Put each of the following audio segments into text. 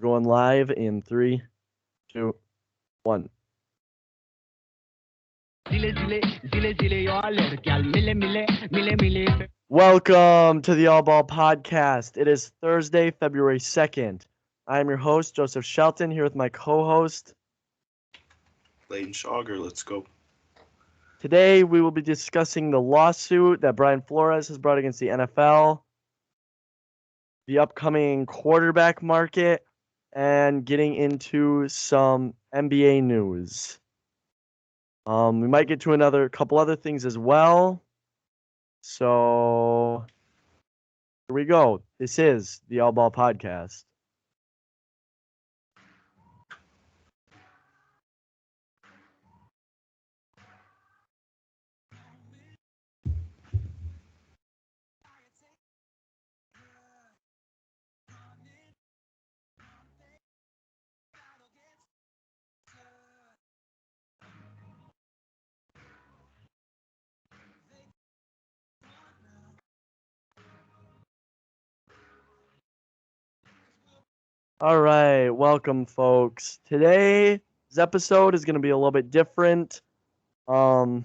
We're going live in 3, 2, 1. Welcome to the All Ball Podcast. It is Thursday, February 2nd. I am your host, Joseph Shelton, here with my co-host, Layton Schauger. Let's go. Today, we will be discussing the lawsuit that Brian Flores has brought against the NFL, the upcoming quarterback market, and getting into some NBA news. We might get to another couple other things as well. So here we go. This is the All Ball Podcast. All right, welcome, folks. Today's episode is going to be a little bit different. We're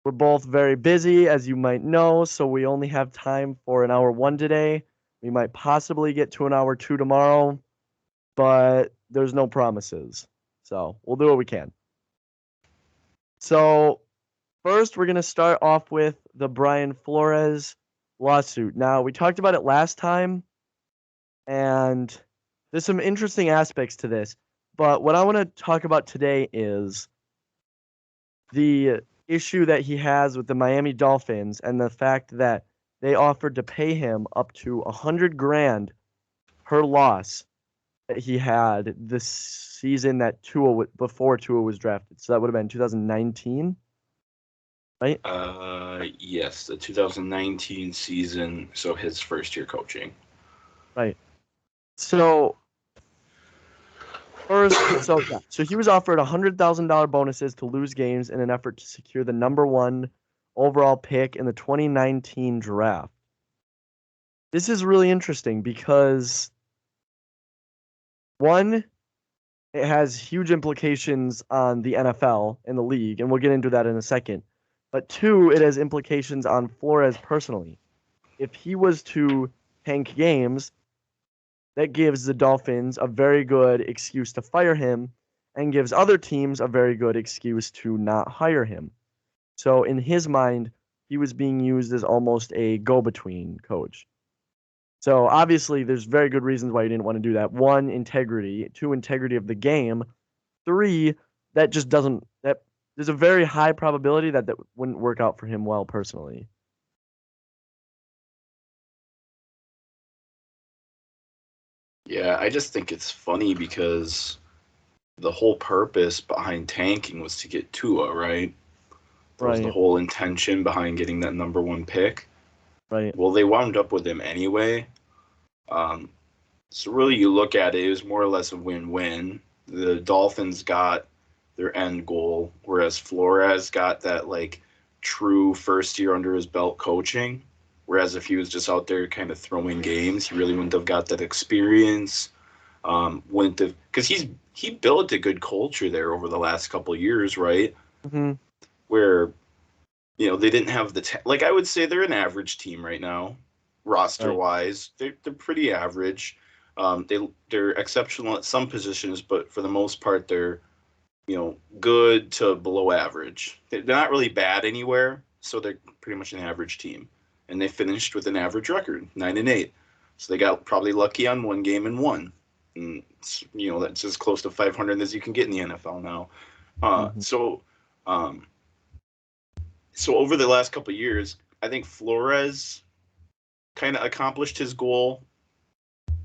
both very busy, as you might know, so we only have time for an hour 1 today. We might possibly get to an hour 2 tomorrow, but there's no promises. So we'll do what we can. So first, we're going to start off with the Brian Flores lawsuit. Now, we talked about it last time, and there's some interesting aspects to this. But what I want to talk about today is the issue that he has with the Miami Dolphins and the fact that they offered to pay him up to $100,000 per loss that he had this season that before Tua was drafted. So that would have been 2019, right? Yes, the 2019 season, so his first year coaching. Right. So so he was offered $100,000 bonuses to lose games in an effort to secure the number 1 overall pick in the 2019 draft. This is really interesting because, one, it has huge implications on the NFL and the league, and we'll get into that in a second. But 2, it has implications on Flores personally. If he was to tank games, that gives the Dolphins a very good excuse to fire him and gives other teams a very good excuse to not hire him. So in his mind, he was being used as almost a go-between coach. So obviously, there's very good reasons why he didn't want to do that. 1, integrity. 2, integrity of the game. 3, that just doesn't. That there's a very high probability that wouldn't work out for him well personally. Yeah, I just think it's funny because the whole purpose behind tanking was to get Tua, right? That was the whole intention behind getting that number 1 pick. Right. Well, they wound up with him anyway. So really, you look at it, it was more or less a win-win. The Dolphins got their end goal, whereas Flores got that true first year under his belt coaching. Whereas if he was just out there kind of throwing games, he really wouldn't have got that experience. Wouldn't have, because he built a good culture there over the last couple of years, right? Mm-hmm. Where they didn't have the I would say they're an average team right now, roster wise. They're pretty average. They're exceptional at some positions, but for the most part, they're good to below average. They're not really bad anywhere, so they're pretty much an average team. And they finished with an average record, 9-8. So they got probably lucky on one game and won. And that's as close to 500 as you can get in the NFL now. So over the last couple of years, I think Flores kind of accomplished his goal.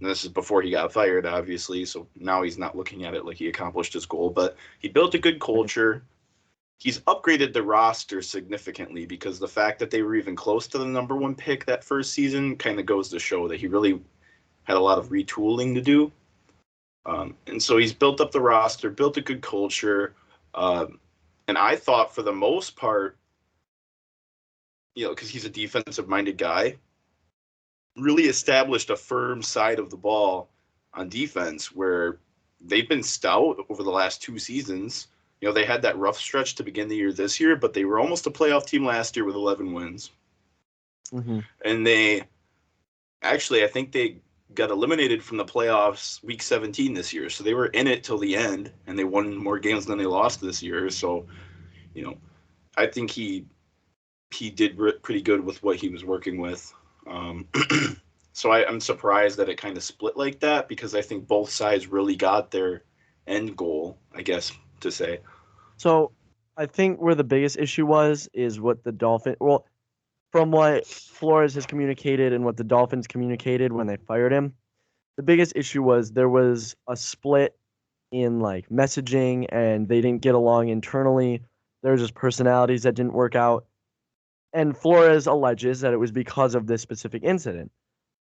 And this is before he got fired, obviously. So now he's not looking at it like he accomplished his goal. But he built a good culture. He's upgraded the roster significantly because the fact that they were even close to the number 1 pick that first season kind of goes to show that he really had a lot of retooling to do. And so he's built up the roster, built a good culture. And I thought for the most part, because he's a defensive-minded guy, really established a firm side of the ball on defense where they've been stout over the last 2 seasons. You know, they had that rough stretch to begin the year this year, but they were almost a playoff team last year with 11 wins. Mm-hmm. And I think they got eliminated from the playoffs week 17 this year. So they were in it till the end, and they won more games than they lost this year. So, you know, I think he did pretty good with what he was working with. So I'm surprised that it kind of split like that, because I think both sides really got their end goal, I guess to say. So I think where the biggest issue is what the Dolphins, well, from what Flores has communicated and what the Dolphins communicated when they fired him, the biggest issue was there was a split in like messaging and they didn't get along internally. There was just personalities that didn't work out. And Flores alleges that it was because of this specific incident.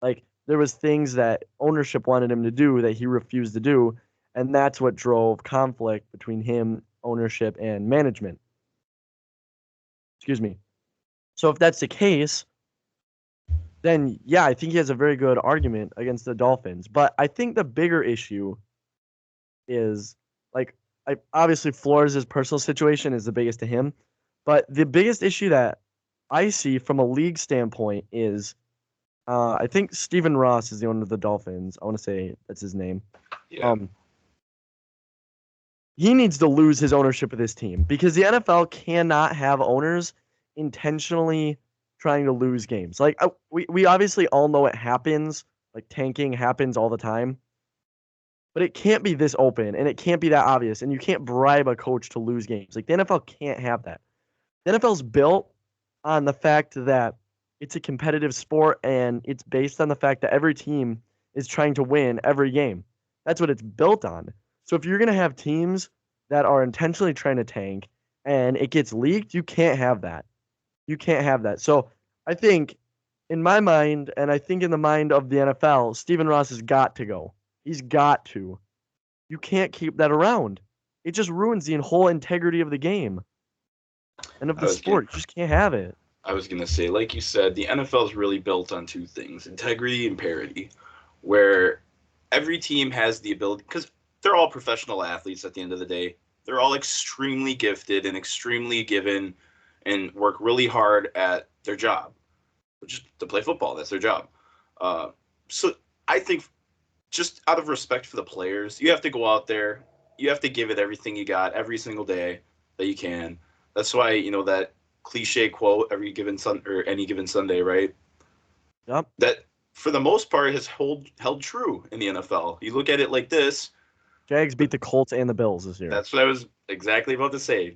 Like there was things that ownership wanted him to do that he refused to do, and that's what drove conflict between him, ownership, and management. Excuse me. So if that's the case, then yeah, I think he has a very good argument against the Dolphins. But I think the bigger issue is like obviously Flores' personal situation is the biggest to him, but the biggest issue that I see from a league standpoint is I think Stephen Ross is the owner of the Dolphins. I want to say that's his name. Yeah. He needs to lose his ownership of this team because the NFL cannot have owners intentionally trying to lose games. Like we obviously all know it happens. Like tanking happens all the time. But it can't be this open and it can't be that obvious. And you can't bribe a coach to lose games. Like the NFL can't have that. The NFL's built on the fact that it's a competitive sport and it's based on the fact that every team is trying to win every game. That's what it's built on. So if you're going to have teams that are intentionally trying to tank and it gets leaked, you can't have that. You can't have that. So I think in my mind, and I think in the mind of the NFL, Stephen Ross has got to go. He's got to. You can't keep that around. It just ruins the whole integrity of the game and of the sport. You just can't have it. I was going to say, like you said, the NFL is really built on two things, integrity and parity, where every team has the ability, because they're all professional athletes at the end of the day. They're all extremely gifted and extremely given and work really hard at their job, which is to play football. That's their job. So I think just out of respect for the players, you have to go out there. You have to give it everything you got every single day that you can. That's why, that cliche quote, any given Sunday, right? Yep. That for the most part has held true in the NFL. You look at it like this. Jags beat the Colts and the Bills this year. That's what I was exactly about to say.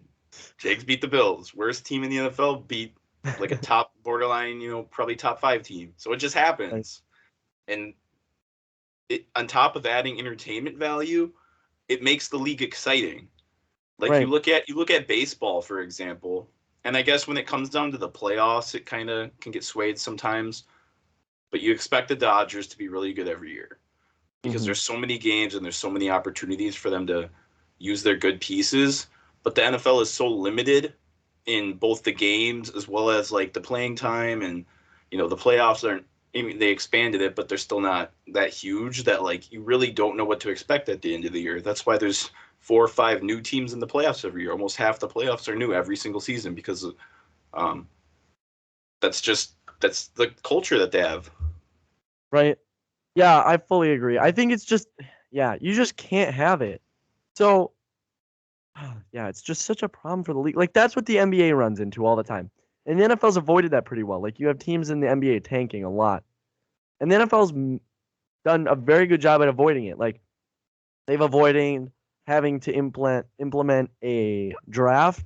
Jags beat the Bills. Worst team in the NFL beat like a top borderline, probably top 5 team. So it just happens. And on top of adding entertainment value, it makes the league exciting. Like right. you look at baseball, for example, and I guess when it comes down to the playoffs, it kind of can get swayed sometimes. But you expect the Dodgers to be really good every year because there's so many games and there's so many opportunities for them to use their good pieces. But the NFL is so limited in both the games as well as like the playing time, and the playoffs aren't. I mean, they expanded it, but they're still not that huge that like you really don't know what to expect at the end of the year. That's why there's 4 or 5 new teams in the playoffs every year. Almost half the playoffs are new every single season because that's the culture that they have. Right. Yeah, I fully agree. I think it's just, you just can't have it. So, yeah, it's just such a problem for the league. Like, that's what the NBA runs into all the time. And the NFL's avoided that pretty well. Like, you have teams in the NBA tanking a lot. And the NFL's done a very good job at avoiding it. Like, they've avoided having to implement a draft,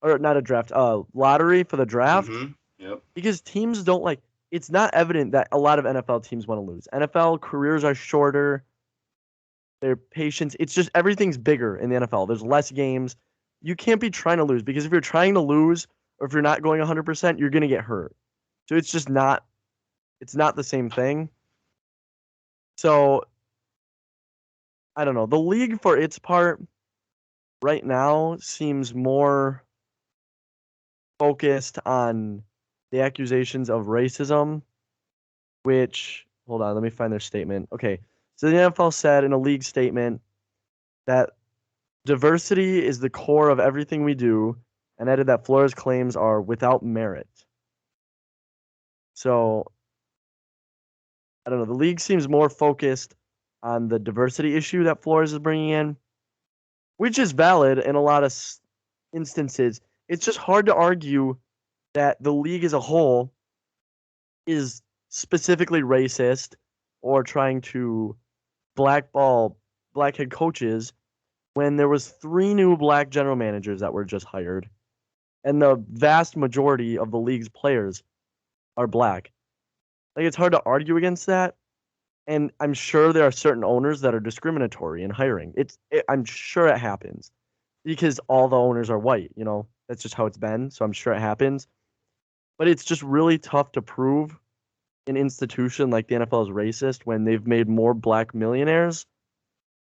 or not a draft, lottery for the draft. Yep. Because teams don't like, it's not evident that a lot of NFL teams want to lose. NFL careers are shorter. Their patience, it's just everything's bigger in the NFL. There's less games. You can't be trying to lose because if you're trying to lose or if you're not going 100%, you're going to get hurt. So it's just not the same thing. So I don't know. The league for its part right now seems more focused on the accusations of racism, which, hold on, let me find their statement. Okay. So the NFL said in a league statement that diversity is the core of everything we do, and added that Flores' claims are without merit. So, I don't know. The league seems more focused on the diversity issue that Flores is bringing in, which is valid in a lot of instances. It's just hard to argue that the league as a whole is specifically racist or trying to blackball black head coaches when there was 3 new black general managers that were just hired, and the vast majority of the league's players are black. Like, it's hard to argue against that. And I'm sure there are certain owners that are discriminatory in hiring. I'm sure it happens because all the owners are white. That's just how it's been. So I'm sure it happens. But it's just really tough to prove an institution like the NFL is racist when they've made more black millionaires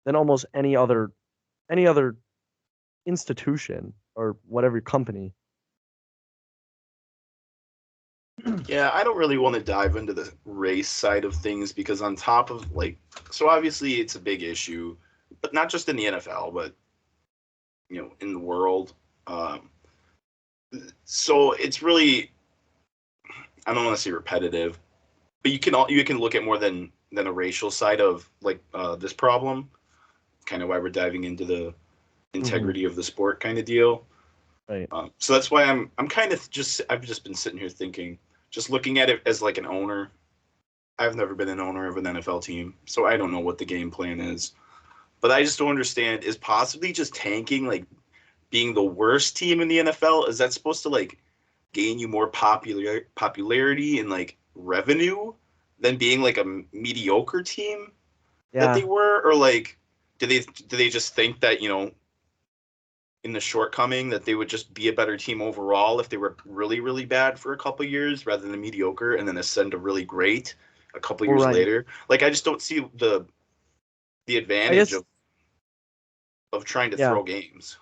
than almost any other institution or whatever company. Yeah, I don't really want to dive into the race side of things because on top of so obviously it's a big issue, but not just in the NFL, but in the world. So it's really, I don't want to say repetitive, but you can look at more than a racial side of this problem. Kind of why we're diving into the integrity of the sport kind of deal. Right. So that's why I'm kind of I've just been sitting here thinking, just looking at it as like an owner. I've never been an owner of an NFL team, so I don't know what the game plan is. But I just don't understand, is possibly just tanking, being the worst team in the NFL, is that supposed to gain you more popularity and revenue than being a mediocre team that they were? Or do they just think that, in the shortcoming that they would just be a better team overall if they were really, really bad for a couple of years rather than mediocre and then ascend to really great a couple of years later? I just don't see the advantage of trying to throw games.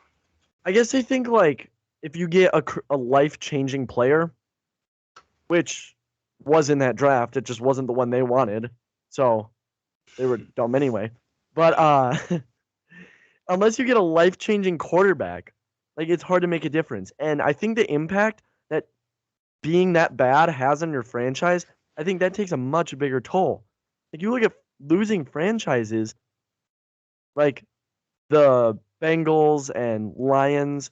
I guess they think if you get a life-changing player, which was in that draft, it just wasn't the one they wanted, so they were dumb anyway. But unless you get a life-changing quarterback, it's hard to make a difference. And I think the impact that being that bad has on your franchise, I think that takes a much bigger toll. You look at losing franchises like the Bengals and Lions.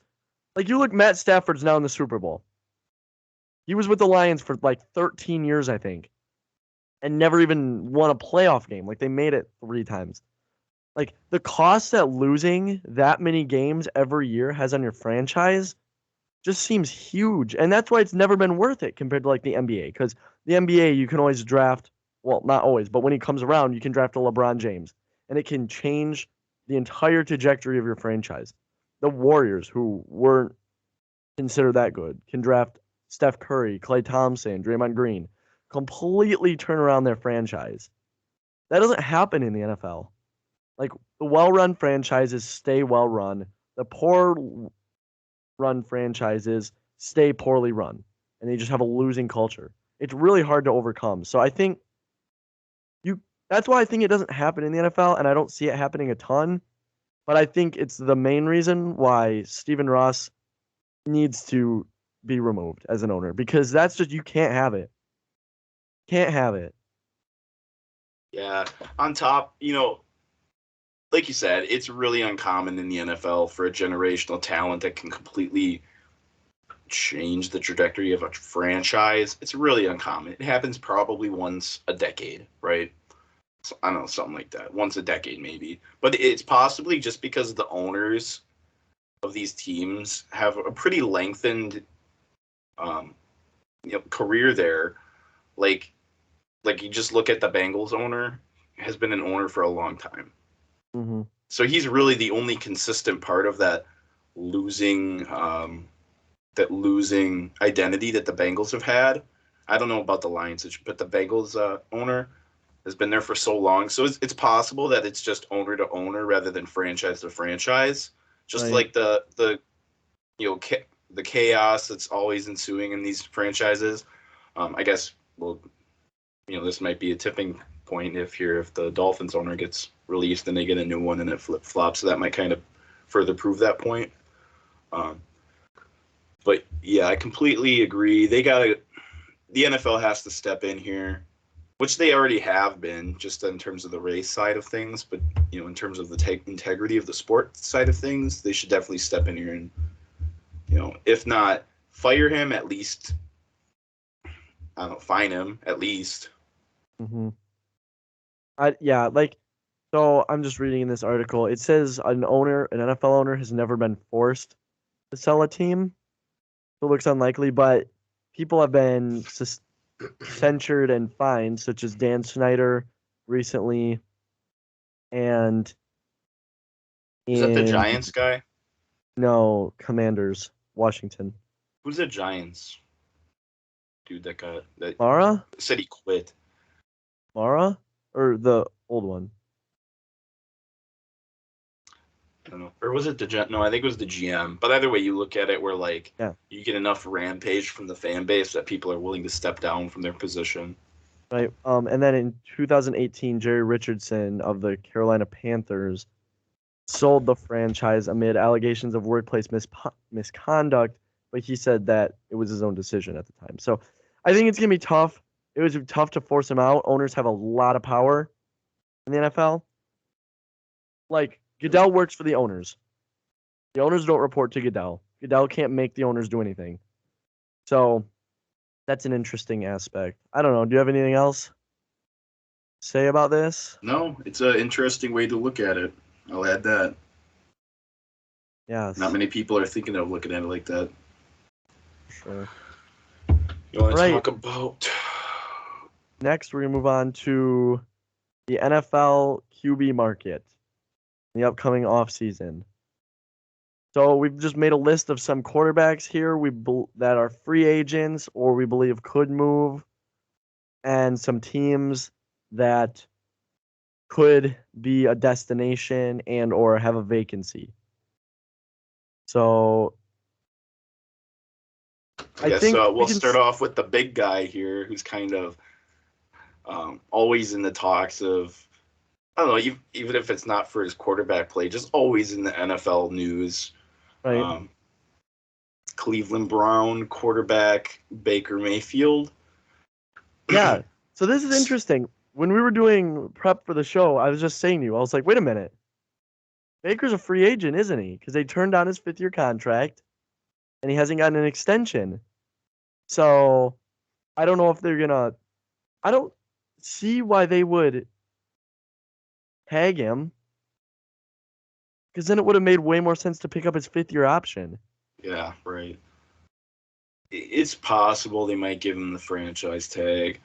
You look, Matt Stafford's now in the Super Bowl. He was with the Lions for 13 years, I think, and never even won a playoff game. They made it 3 times. The cost that losing that many games every year has on your franchise just seems huge. And that's why it's never been worth it compared to the NBA. Because the NBA, you can always draft, well, not always, but when he comes around, you can draft a LeBron James. And it can change the entire trajectory of your franchise. The Warriors, who weren't considered that good, can draft Steph Curry, Klay Thompson, Draymond Green, completely turn around their franchise. That doesn't happen in the NFL. The well-run franchises stay well-run. The poor-run franchises stay poorly run. And they just have a losing culture. It's really hard to overcome. So I think that's why I think it doesn't happen in the NFL, and I don't see it happening a ton. But I think it's the main reason why Stephen Ross needs to be removed as an owner, because that's just, you can't have it. Can't have it. Yeah. On top, like you said, it's really uncommon in the NFL for a generational talent that can completely change the trajectory of a franchise. It's really uncommon. It happens probably once a decade, right? So, I don't know, something like that. Once a decade, maybe. But it's possibly just because the owners of these teams have a pretty lengthened career there. You just look at the Bengals owner, has been an owner for a long time. Mm-hmm. So he's really the only consistent part of that losing identity that the Bengals have had. I don't know about the Lions, but the Bengals owner has been there for so long. So it's possible that it's just owner to owner rather than franchise to franchise. Just like the chaos that's always ensuing in these franchises. I guess, this might be a tipping point if the Dolphins owner gets released and they get a new one and it flip-flops. So that might kind of further prove that point. But yeah, I completely agree. The NFL has to step in here, which they already have been, just in terms of the race side of things. But in terms of the integrity of the sport side of things, they should definitely step in here and, if not fire him, at least, I don't know, fine him at least. Mm-hmm. So I'm just reading in this article. It says an NFL owner has never been forced to sell a team. It looks unlikely, but people have been censured and fined, such as Dan Snyder recently, and Is that the Giants guy? No, Commanders, Washington. Who's the Giants dude that Mara? said he quit? Mara? Or the old one? I don't know. Or was it no, I think it was the GM. But either way you look at it, where you get enough rampage from the fan base that people are willing to step down from their position. Right. And then in 2018, Jerry Richardson of the Carolina Panthers sold the franchise amid allegations of workplace misconduct, but he said that it was his own decision at the time. So I think it's going to be tough. It was tough to force him out. Owners have a lot of power in the NFL. Like, Goodell works for the owners. The owners don't report to Goodell. Goodell can't make the owners do anything. So that's an interesting aspect. I don't know. Do you have anything else to say about this? No, it's an interesting way to look at it. I'll add that. Yes. Not many people are thinking of looking at it like that. Sure. You want to talk about... Next, we're going to move on to the NFL QB market, the upcoming offseason. So we've just made a list of some quarterbacks here that are free agents or we believe could move, and some teams that could be a destination and or have a vacancy. So I guess we'll start off with the big guy here, who's kind of always in the talks of, I don't know, even if it's not for his quarterback play, just always in the NFL news. Right. Cleveland Brown quarterback Baker Mayfield. Yeah. So this is interesting. When we were doing prep for the show, I was just saying to you, I was like, wait a minute. Baker's a free agent, isn't he? Because they turned down his 5th-year contract, and he hasn't gotten an extension. So I don't know if they're going to... I don't see why they would tag him, because then it would have made way more sense to pick up his 5th-year option. Yeah, right. It's possible they might give him the franchise tag.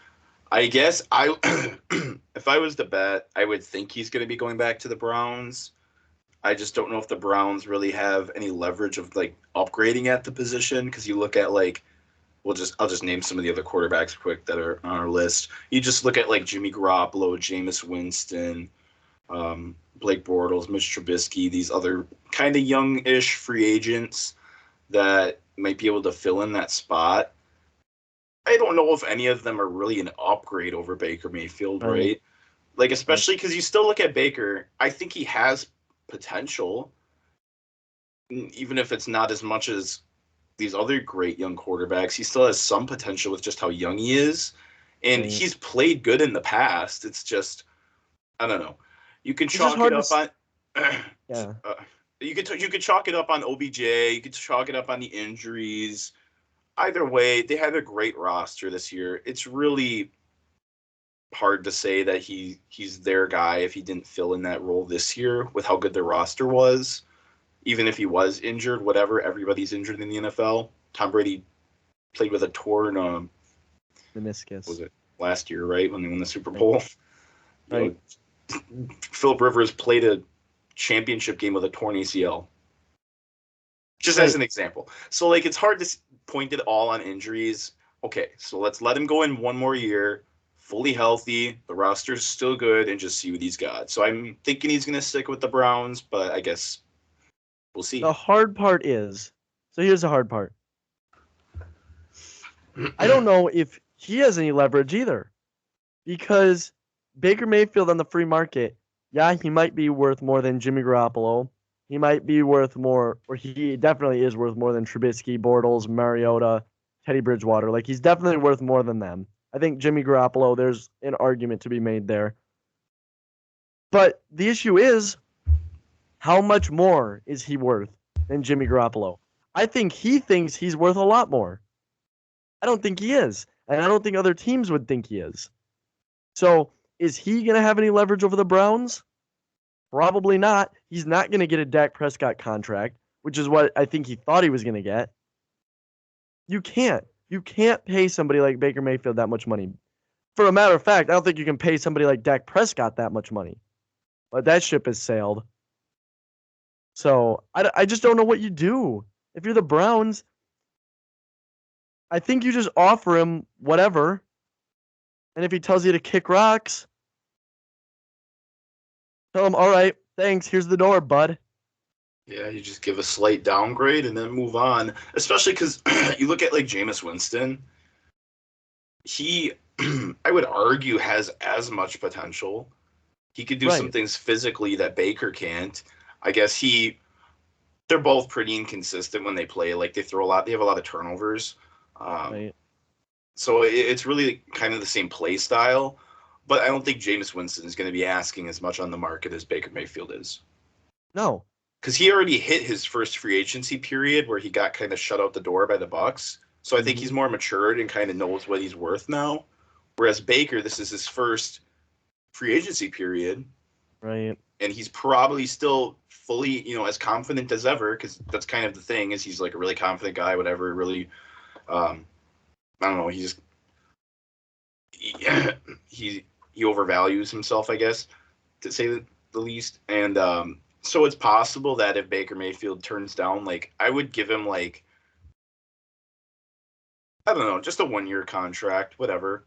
I guess if I was to bet, I would think he's going to be going back to the Browns. I just don't know if the Browns really have any leverage of upgrading at the position, because you look at I'll just name some of the other quarterbacks quick that are on our list. You just look at Jimmy Garoppolo, Jameis Winston, Blake Bortles, Mitch Trubisky, these other kind of young-ish free agents that might be able to fill in that spot. I don't know if any of them are really an upgrade over Baker Mayfield, right? Especially because you still look at Baker, I think he has potential, even if it's not as much as these other great young quarterbacks. He still has some potential with just how young he is, and he's played good in the past. It's just, I don't know. You can chalk it up on yeah. You could chalk it up on OBJ. You could chalk it up on the injuries. Either way, they had a great roster this year. It's really hard to say that he's their guy if he didn't fill in that role this year with how good their roster was. Even if he was injured, whatever, everybody's injured in the NFL. Tom Brady played with a torn meniscus. Was it last year, right, when they won the Super Bowl? Right. Philip Rivers played a championship game with a torn ACL. Just as an example. So, it's hard to point it all on injuries. Okay, so let's let him go in one more year, fully healthy. The roster's still good, and just see what he's got. So I'm thinking he's going to stick with the Browns, but I guess we'll see. The hard part is, so here's the hard part. I don't know if he has any leverage either, because Baker Mayfield on the free market, yeah, he might be worth more than Jimmy Garoppolo. He might be worth more, or he definitely is worth more than Trubisky, Bortles, Mariota, Teddy Bridgewater. Like, he's definitely worth more than them. I think Jimmy Garoppolo, there's an argument to be made there. But the issue is, how much more is he worth than Jimmy Garoppolo? I think he thinks he's worth a lot more. I don't think he is. And I don't think other teams would think he is. So, is he going to have any leverage over the Browns? Probably not. He's not going to get a Dak Prescott contract, which is what I think he thought he was going to get. You can't. You can't pay somebody like Baker Mayfield that much money. For a matter of fact, I don't think you can pay somebody like Dak Prescott that much money. But that ship has sailed. So I just don't know what you do. If you're the Browns, I think you just offer him whatever. And if he tells you to kick rocks, tell him, all right, thanks, here's the door, bud. Yeah, you just give a slight downgrade and then move on. Especially because you look at like Jameis Winston. He, I would argue, has as much potential. He could do some things physically that Baker can't. I guess they're both pretty inconsistent when they play. Like they have a lot of turnovers. Right. So it's really kind of the same play style. But I don't think Jameis Winston is going to be asking as much on the market as Baker Mayfield is. No. Because he already hit his first free agency period where he got kind of shut out the door by the Bucs. So I think he's more matured and kind of knows what he's worth now. Whereas Baker, this is his first free agency period. Right. And he's probably still fully, as confident as ever, because that's kind of the thing, is he's like a really confident guy, whatever, really, I don't know, he overvalues himself, I guess, to say the least. And so it's possible that if Baker Mayfield turns down, like, I would give him, like, I don't know, just a 1-year contract, whatever.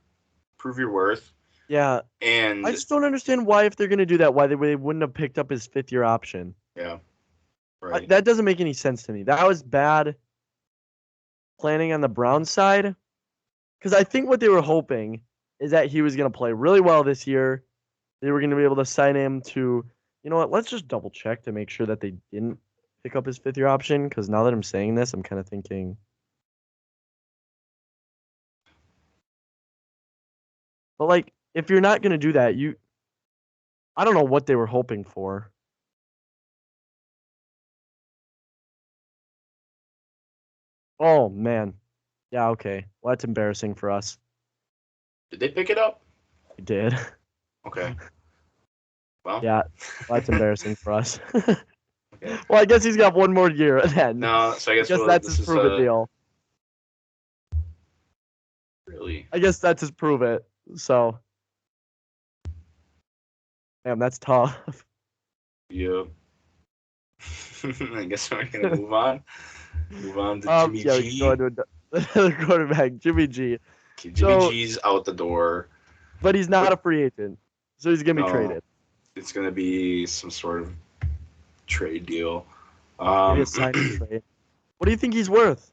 Prove your worth. Yeah. And I just don't understand why, if they're going to do that, why they wouldn't have picked up his 5th-year option. Yeah. Right. That doesn't make any sense to me. That was bad planning on the Browns side. Because I think what they were hoping is that he was going to play really well this year. They were going to be able to sign him to, you know what, let's just double check to make sure that they didn't pick up his 5th-year option. Because now that I'm saying this, I'm kind of thinking. But, like, if you're not going to do that, I don't know what they were hoping for. Oh, man. Yeah, okay. Well, that's embarrassing for us. Did they pick it up? We did. Okay. Well. Yeah, well, that's embarrassing for us. Okay. Well, I guess he's got 1 more year then. No, so I guess that's his prove it deal. Really? I guess that's his prove it. So. Damn, that's tough. Yep. I guess we're gonna move on. Move on to Jimmy G. Go into another quarterback, Jimmy G. Okay, Jimmy G's out the door. But he's not a free agent, so he's gonna be traded. It's gonna be some sort of trade deal. Maybe a signing trade. What do you think he's worth?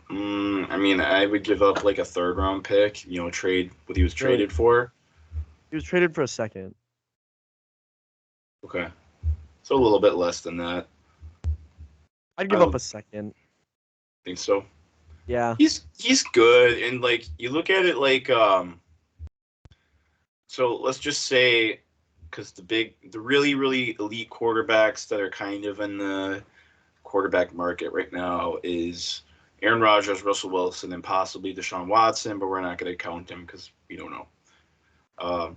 I mean, I would give up like a 3rd-round pick. Trade what he was traded for. He was traded for a 2nd. Okay, so a little bit less than that. I'd give up a 2nd. Think so? Yeah. He's good, and like you look at it like so let's just say, because the really really elite quarterbacks that are kind of in the quarterback market right now is Aaron Rodgers, Russell Wilson, and possibly Deshaun Watson, but we're not going to count him because we don't know.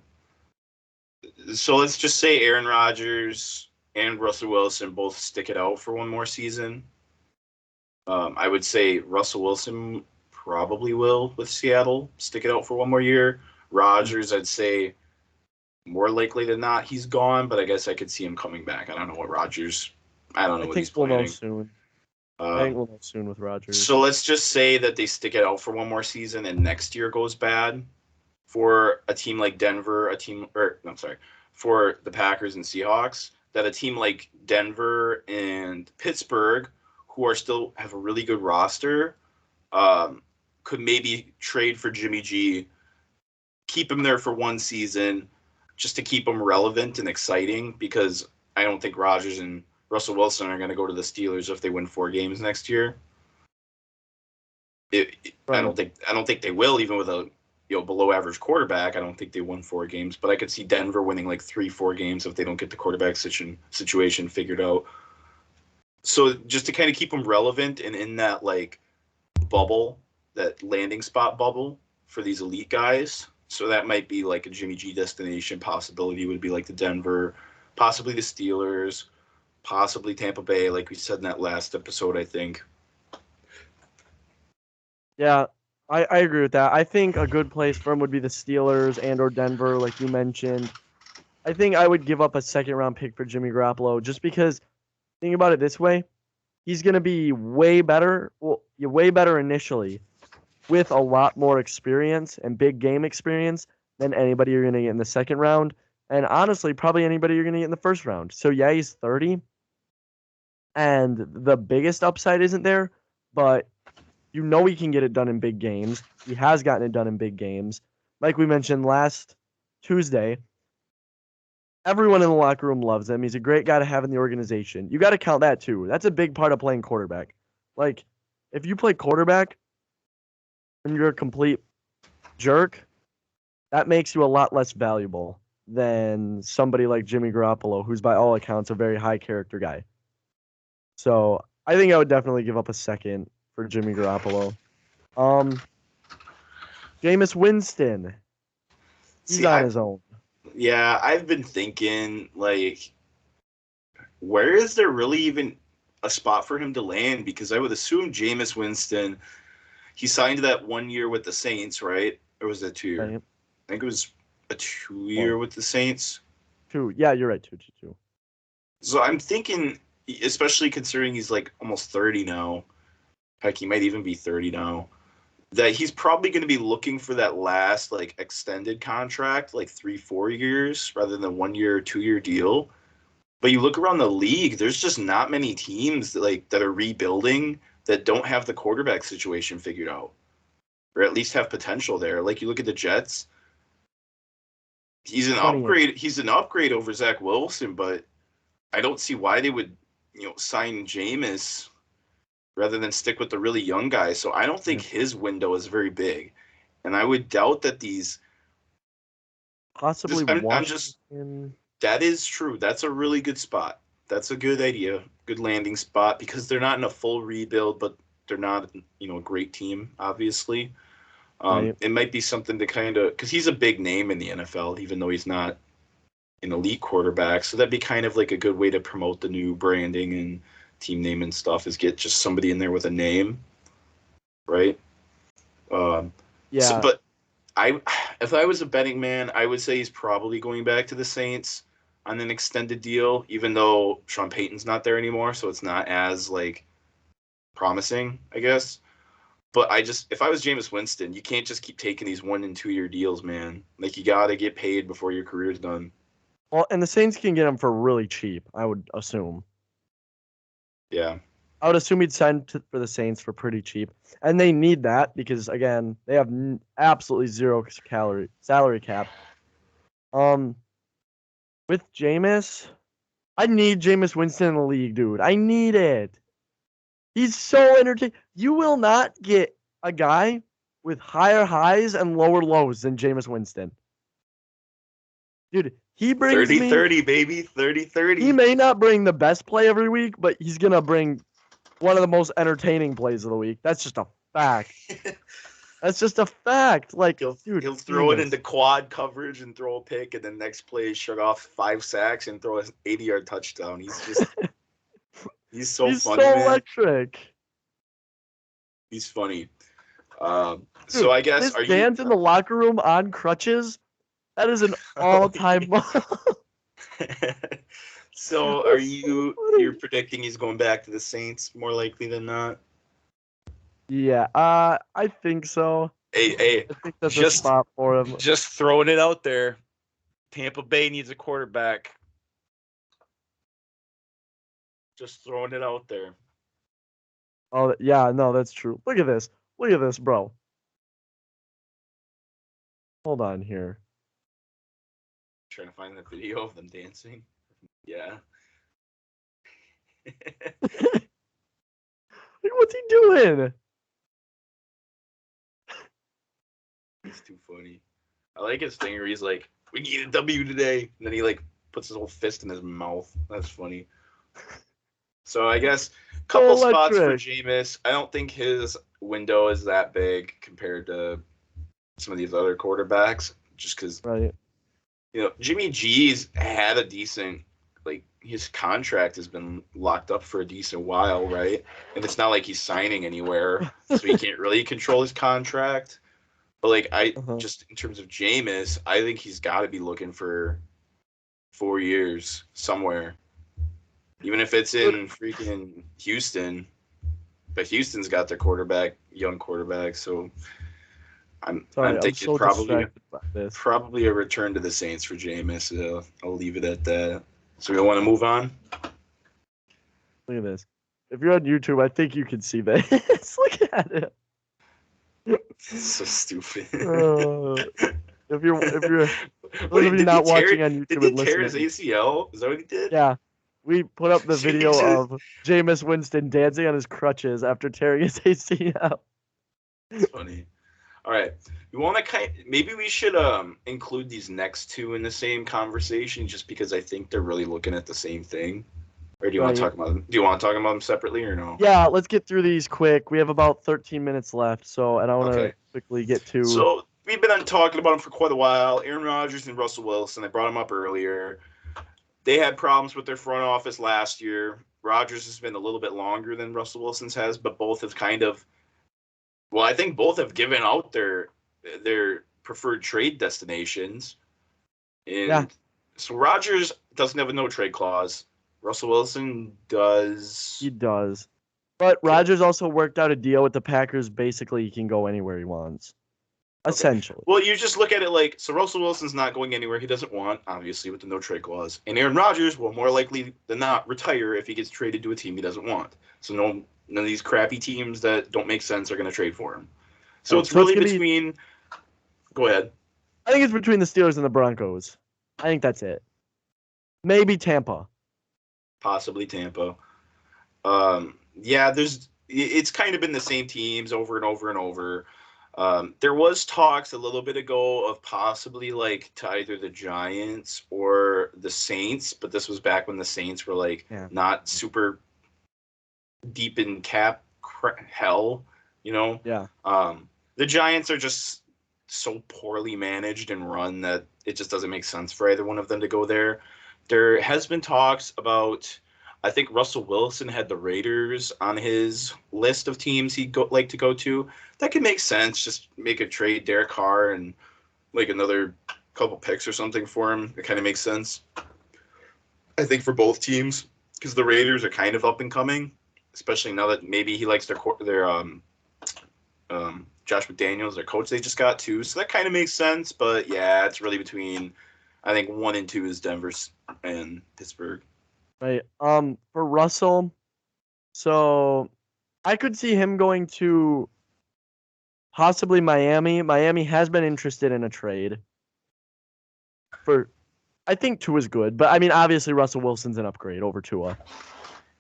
So let's just say Aaron Rodgers and Russell Wilson both stick it out for 1 more season. I would say Russell Wilson probably will with Seattle stick it out for 1 more year. Rodgers, I'd say more likely than not he's gone, but I guess I could see him coming back. I don't know what Rodgers. I don't know what he's planning. We'll know soon. I think we'll know soon with Rodgers. So let's just say that they stick it out for 1 more season and next year goes bad for a team like Denver, for the Packers and Seahawks, that a team like Denver and Pittsburgh, who are still have a really good roster, could maybe trade for Jimmy G, keep him there for one season, just to keep him relevant and exciting, because I don't think Rodgers and Russell Wilson are going to go to the Steelers if they win 4 games next year. I don't think they will, even with a below average quarterback. I don't think they won 4 games, but I could see Denver winning like 3-4 games if they don't get the quarterback situation figured out. So just to kind of keep them relevant and in that like bubble, that landing spot bubble for these elite guys. So that might be like a Jimmy G destination possibility, would be like the Denver, possibly the Steelers, possibly Tampa Bay, like we said in that last episode, I think. Yeah, I agree with that. I think a good place for him would be the Steelers and or Denver, like you mentioned. I think I would give up a second-round pick for Jimmy Garoppolo just because, think about it this way, he's going to be way better initially with a lot more experience and big game experience than anybody you're going to get in the second round. And honestly, probably anybody you're going to get in the first round. So yeah, he's 30. And the biggest upside isn't there, but you know he can get it done in big games. He has gotten it done in big games. Like we mentioned last Tuesday, everyone in the locker room loves him. He's a great guy to have in the organization. You got to count that too. That's a big part of playing quarterback. Like, if you play quarterback and you're a complete jerk, that makes you a lot less valuable than somebody like Jimmy Garoppolo, who's by all accounts a very high character guy. So I think I would definitely give up a second for Jimmy Garoppolo. Jameis Winston. He's on his own. Yeah, I've been thinking, like, where is there really even a spot for him to land? Because I would assume Jameis Winston, he signed that 1 year with the Saints, right? Or was that 2 year? Right. I think it was a 2 year with the Saints. 2. Yeah, you're right. 2. So I'm thinking, especially considering he's like almost 30 now, heck, he might even be 30 now, that he's probably going to be looking for that last like extended contract, like 3-4 years rather than 1 year or 2 year deal. But you look around the league, there's just not many teams that are rebuilding that don't have the quarterback situation figured out, or at least have potential there. Like you look at the Jets, he's an upgrade. He's an upgrade over Zach Wilson, but I don't see why they would, sign Jameis rather than stick with the really young guys. So I don't think his window is very big, and I would doubt that these possibly. That is true. That's a really good spot. That's a good idea. Good landing spot, because they're not in a full rebuild, but they're not, a great team, obviously. Right. It might be something to kind of, because he's a big name in the NFL, even though he's not an elite quarterback. So that'd be kind of like a good way to promote the new branding and team name and stuff, is get just somebody in there with a name, right? Yeah. So, but if I was a betting man, I would say he's probably going back to the Saints on an extended deal, even though Sean Payton's not there anymore, so it's not as like promising, I guess. But if I was Jameis Winston, you can't just keep taking these 1 and 2 year deals, man. Like, you gotta get paid before your career's done. Well, and the Saints can get him for really cheap, I would assume. Yeah. I would assume he'd sign for the Saints for pretty cheap. And they need that because, again, they have absolutely zero salary cap. With Jameis, I need Jameis Winston in the league, dude. I need it. He's so entertaining. You will not get a guy with higher highs and lower lows than Jameis Winston. Dude, he brings 30-30, baby. 30-30. He may not bring the best play every week, but he's going to bring one of the most entertaining plays of the week. That's just a fact. That's just a fact. Like, he'll throw it into quad coverage and throw a pick, and then next play shut off 5 sacks and throw an 80-yard touchdown. He's just he's so funny, man. Electric. He's funny. Dude, so I guess his dance in the locker room on crutches, that is an all-time So are you're predicting he's going back to the Saints more likely than not? Yeah, I think so. Hey, I think that's a spot for him. Just throwing it out there. Tampa Bay needs a quarterback. Just throwing it out there. Oh, yeah, no, that's true. Look at this, bro. Hold on here. Trying to find the video of them dancing. Yeah. What's he doing? It's too funny. I like his thing where he's like, "We need a W today," and then he like puts his whole fist in his mouth. That's funny. So I guess a couple spots for Jameis. I don't think his window is that big compared to some of these other quarterbacks, just because Right. Jimmy G's had a decent, like, his contract has been locked up for a decent while, right? And it's not like he's signing anywhere, so he can't really control his contract. But like just in terms of Jameis, I think he's got to be looking for 4 years somewhere, even if it's in freaking Houston. But Houston's got their young quarterback, so I'm thinking probably a return to the Saints for Jameis. I'll leave it at that. So we want to move on. Look at this. If you're on YouTube, I think you can see this. Look at it. So stupid. If you're not watching on YouTube, did he tear his ACL? Is that what he did? Yeah. We put up the video of Jameis Winston dancing on his crutches after tearing his ACL. That's funny. All right. You want to maybe we should include these next two in the same conversation, just because I think they're really looking at the same thing. Or do you want to talk about them? Do you want to talk about them separately or no? Yeah, let's get through these quick. We have about 13 minutes left, and I want to quickly get to. So we've been talking about them for quite a while. Aaron Rodgers and Russell Wilson. I brought them up earlier. They had problems with their front office last year. Rodgers has been a little bit longer than Russell Wilson's has, but both have I think both have given out their preferred trade destinations. And so Rodgers doesn't have a no trade clause. Russell Wilson does. He does. But Rodgers also worked out a deal with the Packers. Basically, he can go anywhere he wants. Essentially. Well, you just look at it so Russell Wilson's not going anywhere he doesn't want, obviously, with the no trade clause. And Aaron Rodgers will more likely than not retire if he gets traded to a team he doesn't want. So none of these crappy teams that don't make sense are going to trade for him. So it's really between. Go ahead. I think it's between the Steelers and the Broncos. I think that's it. Maybe Tampa. Possibly Tampa. It's kind of been the same teams over and over and over. There was talks a little bit ago of possibly to either the Giants or the Saints, but this was back when the Saints were not super deep in cap hell, Yeah. The Giants are just so poorly managed and run that it just doesn't make sense for either one of them to go there. There has been talks about, I think Russell Wilson had the Raiders on his list of teams he'd like to go to. That could make sense. Just make a trade Derek Carr and another couple picks or something for him. It kind of makes sense, I think, for both teams, because the Raiders are kind of up and coming, especially now that maybe he likes their Josh McDaniels, their coach they just got too. So that kind of makes sense. But yeah, it's really between, I think 1 and 2 is Denver and Pittsburgh. Right. For Russell, so I could see him going to possibly Miami. Miami has been interested in a trade. I think Tua is good, but I mean, obviously Russell Wilson's an upgrade over Tua.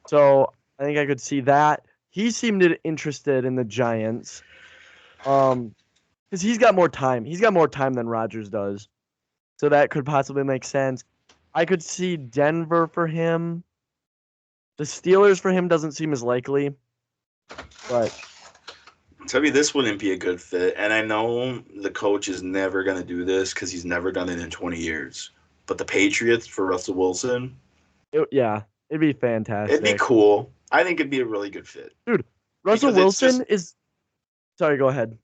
So I think I could see that. He seemed interested in the Giants, because he's got more time. He's got more time than Rodgers does, so that could possibly make sense. I could see Denver for him. The Steelers for him doesn't seem as likely, but tell me this wouldn't be a good fit. And I know the coach is never going to do this because he's never done it in 20 years. But the Patriots for Russell Wilson, it'd be fantastic. It'd be cool. I think it'd be a really good fit, dude. Russell Wilson is. Sorry, go ahead.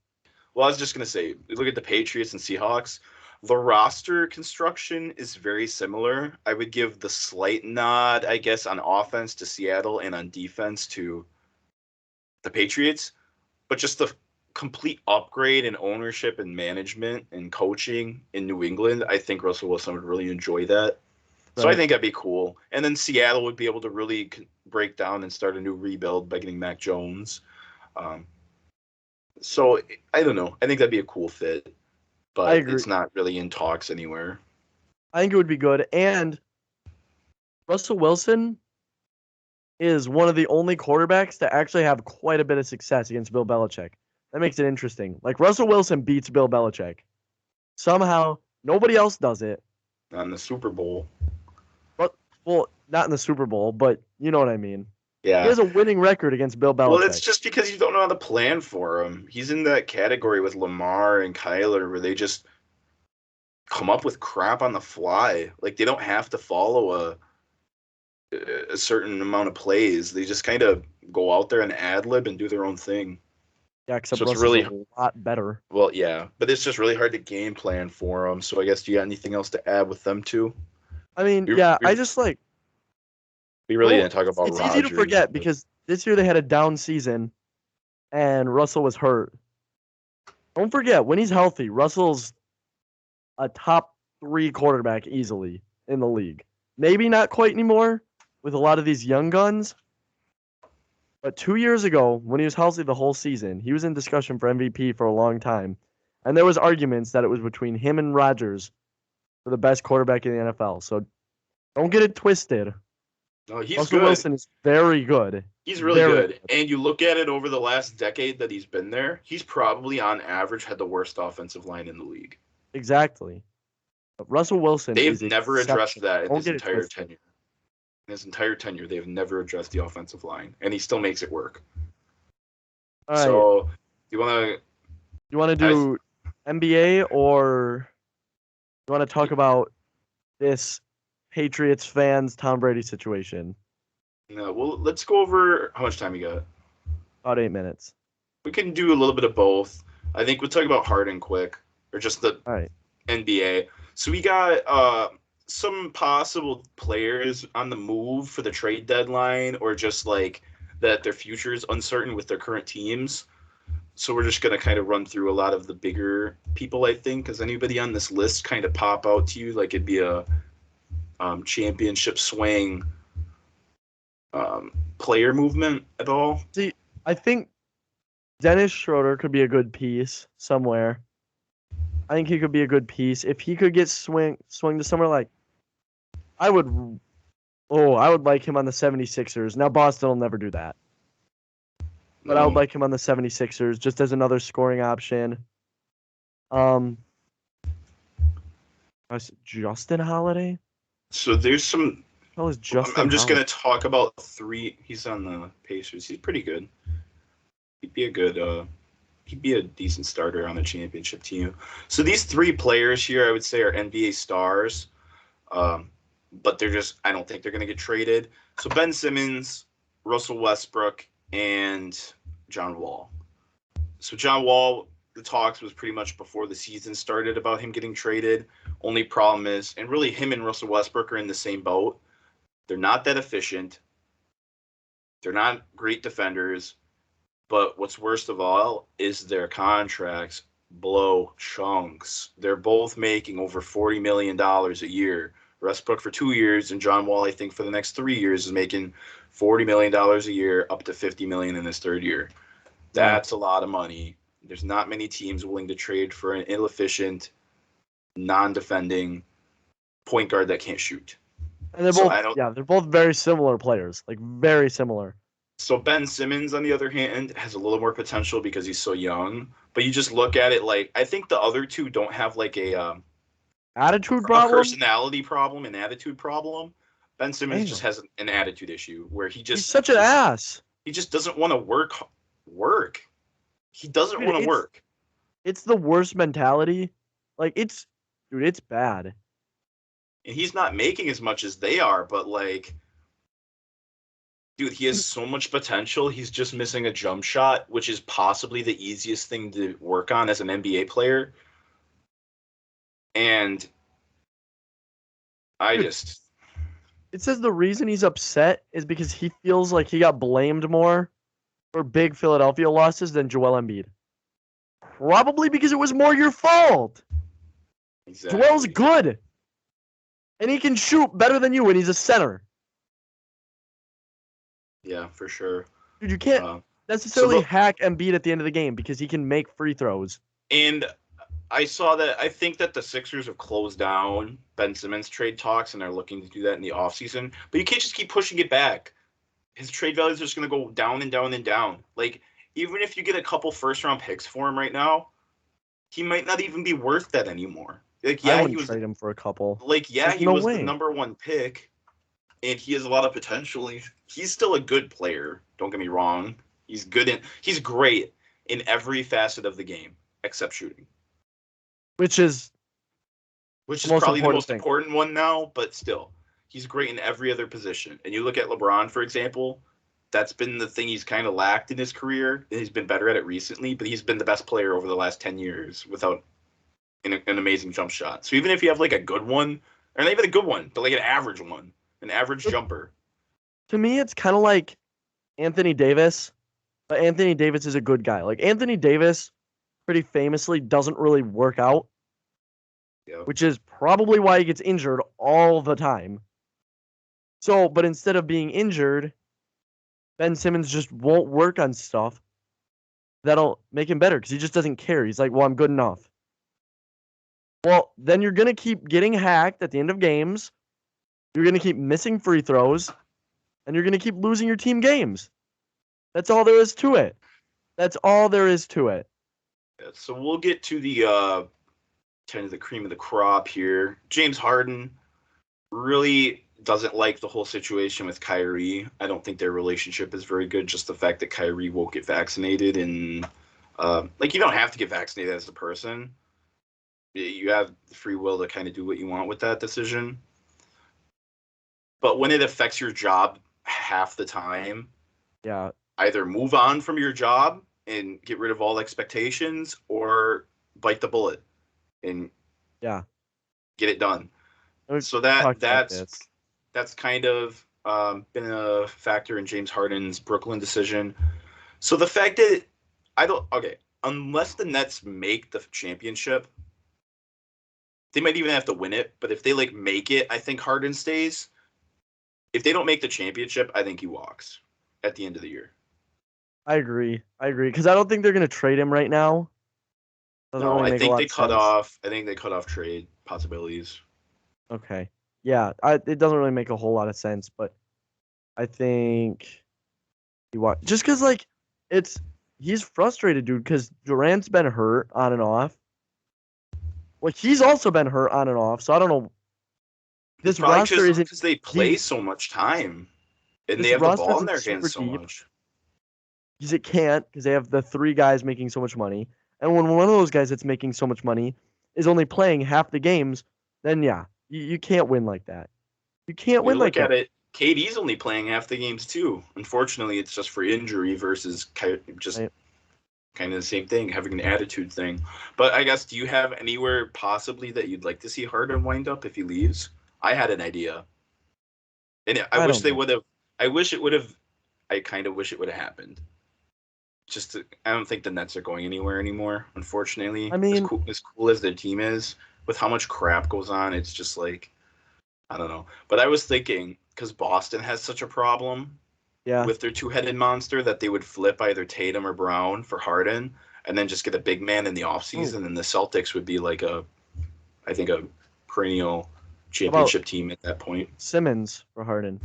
Well, I was just going to say, look at the Patriots and Seahawks. The roster construction is very similar. I would give the slight nod, I guess, on offense to Seattle and on defense to the Patriots. But just the complete upgrade in ownership and management and coaching in New England, I think Russell Wilson would really enjoy that. Right. So I think that'd be cool. And then Seattle would be able to really break down and start a new rebuild by getting Mac Jones. So I don't know. I think that'd be a cool fit. but agree. it's not really in talks anywhere. I think it would be good. And Russell Wilson is one of the only quarterbacks to actually have quite a bit of success against Bill Belichick. That makes it interesting. Like Russell Wilson beats Bill Belichick. Somehow, nobody else does it. Not in the Super Bowl. But well, not in the Super Bowl, but you know what I mean. He Yeah. has a winning record against Bill Belichick. Well, it's just because you don't know how to plan for him. He's in that category with Lamar and Kyler where they just come up with crap on the fly. Like they don't have to follow a certain amount of plays. They just kind of go out there and ad lib and do their own thing. Yeah, except So it's Russell's really a lot better. well, yeah, but it's just really hard to game plan for them. So I guess do you got anything else to add with them too? I mean, We yeah, I just like. really didn't talk about It's Rodgers. easy to forget because this year they had a down season, and Russell was hurt. Don't forget when he's healthy, Russell's a top 3 quarterback easily in the league. Maybe not quite anymore with a lot of these young guns. But 2 years ago, when he was healthy the whole season, he was in discussion for MVP for a long time. And there was arguments that it was between him and Rodgers for the best quarterback in the NFL. So don't get it twisted. No, he's Russell good. Wilson is very good. He's really Very good. And you look at it over the last decade that he's been there, he's probably on average had the worst offensive line in the league. Exactly. But Russell Wilson They've is never addressed exceptional. that in Don't his get it entire twisted. tenure. In his entire tenure, they've never addressed the offensive line, and he still makes it work. All right. So, you want You want to do NBA or you want to talk about this Patriots fans Tom Brady situation? No, well, let's go over how much time you got. About 8 minutes. We can do a little bit of both. I think we'll talk about Harden quick, or just the All right. NBA. So we got some possible players on the move for the trade deadline, or just like that their future is uncertain with their current teams. So we're just going to kind of run through a lot of the bigger people, I think. Does anybody on this list kind of pop out to you? Like it'd be a championship swing player movement at all? See, I think Dennis Schroeder could be a good piece somewhere. I think he could be a good piece. If he could get swing to somewhere like I would like him on the 76ers. Now Boston will never do that. But I would like him on the 76ers just as another scoring option. Justin Holiday? So there's some. How is Justin I'm just Holiday? going to talk about 3. He's on the Pacers. He's pretty good. He'd be a good. He'd be a decent starter on the championship team. So these 3 players here, I would say, are NBA stars. But they're just. I don't think they're going to get traded. So Ben Simmons, Russell Westbrook, and John Wall. So John Wall, the talks was pretty much before the season started about him getting traded. Only problem is, and really him and Russell Westbrook are in the same boat. They're not that efficient. They're not great defenders. But what's worst of all is their contracts blow chunks. They're both making over $40 million a year. Westbrook for 2 years, and John Wall, I think, for the next 3 years is making $40 million a year, up to $50 million in his 3rd year. That's a lot of money. There's not many teams willing to trade for an inefficient, non-defending point guard that can't shoot. And they're both very similar players, like very similar. So Ben Simmons, on the other hand, has a little more potential because he's so young. But you just look at it like I think the other 2 don't have like a attitude problem, a personality problem, an attitude problem. Ben Simmons just has an attitude issue where he's such an ass. He just doesn't want to work. He doesn't want to work. It's the worst mentality. Like it's bad. And he's not making as much as they are, but like, dude, he has so much potential. He's just missing a jump shot, which is possibly the easiest thing to work on as an NBA player. And it says the reason he's upset is because he feels like he got blamed more for big Philadelphia losses than Joel Embiid. Probably because it was more your fault. Exactly. Joel's good. And he can shoot better than you when he's a center. Yeah, for sure. Dude, you can't necessarily hack Embiid at the end of the game because he can make free throws. And I saw that. I think that the Sixers have closed down Ben Simmons trade talks, and they're looking to do that in the offseason. But you can't just keep pushing it back. His trade value is just going to go down and down and down. Like, even if you get a couple first-round picks for him right now, he might not even be worth that anymore. Like, I yeah, wouldn't trade him for a couple. There's he no was way. the number one pick, and he has a lot of potential. He's still a good player. Don't get me wrong. He's great in every facet of the game except shooting. Which is Probably the most thing. important one now, but still, he's great in every other position. And you look at LeBron, for example, that's been the thing he's kind of lacked in his career. He's been better at it recently, but he's been the best player over the last 10 years without an amazing jump shot. So even if you have like a good one, or not even a good one, but like an average one, an average jumper. To me, it's kind of like Anthony Davis, but Anthony Davis is a good guy. Like Anthony Davis, pretty famously, doesn't really work out. Yep. Which is probably why he gets injured all the time. So, but instead of being injured, Ben Simmons just won't work on stuff that'll make him better because he just doesn't care. He's like, well, I'm good enough. Well, then you're going to keep getting hacked at the end of games. You're going to keep missing free throws, and you're going to keep losing your team games. That's all there is to it. That's all there is to it. Yeah, so we'll get to the kind of the cream of the crop here. James Harden really doesn't like the whole situation with Kyrie. I don't think their relationship is very good. Just the fact that Kyrie won't get vaccinated, and you don't have to get vaccinated as a person. You have the free will to kind of do what you want with that decision. But when it affects your job half the time, yeah, either move on from your job and get rid of all expectations, or bite the bullet and get it done. So that's kind of been a factor in James Harden's Brooklyn decision. So the fact that unless the Nets make the championship, they might even have to win it. But if they make it, I think Harden stays. If they don't make the championship, I think he walks at the end of the year. I agree. Because I don't think they're going to trade him right now. I think they cut off trade possibilities. Okay. Yeah, it doesn't really make a whole lot of sense, but I think just because he's frustrated, dude. Because Durant's been hurt on and off. Well, he's also been hurt on and off, so I don't know. This roster isn't because they play so much time, and they have the ball in their hands so much. Because it can't, because they have the three guys making so much money, and when one of those guys that's making so much money is only playing half the games, then yeah, you can't win like that. You can't win like that. Look at it. KD's only playing half the games too. Unfortunately, it's just for injury versus just kind of the same thing, having an attitude thing. But I guess, do you have anywhere possibly that you'd like to see Harden wind up if he leaves? I had an idea, and I wish they would have. I kind of wish it would have happened. I don't think the Nets are going anywhere anymore. Unfortunately, I mean, as cool as their team is, with how much crap goes on, it's just I don't know. But I was thinking, because Boston has such a problem with their two-headed monster, that they would flip either Tatum or Brown for Harden and then just get a big man in the offseason, and the Celtics would be I think a perennial championship team at that point. Simmons for Harden.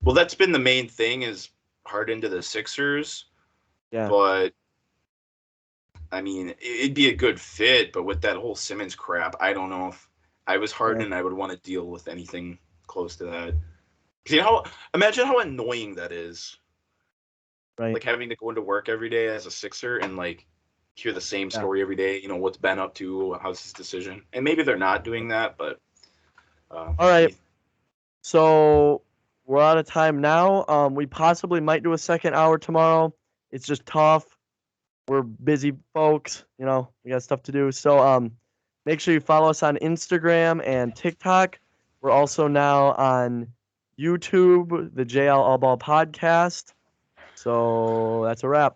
Well, that's been the main thing, is Harden to the Sixers. Yeah. But, I mean, it'd be a good fit, but with that whole Simmons crap, I don't know if I was Harden, I would want to deal with anything close to that. Because imagine how annoying that is. Right. Having to go into work every day as a Sixer and hear the same story every day. What's Ben up to? How's his decision? And maybe they're not doing that, but. All right. So we're out of time now. We possibly might do a second hour tomorrow. It's just tough. We're busy folks. We got stuff to do. So make sure you follow us on Instagram and TikTok. We're also now on YouTube, the JL All Ball Podcast. So that's a wrap.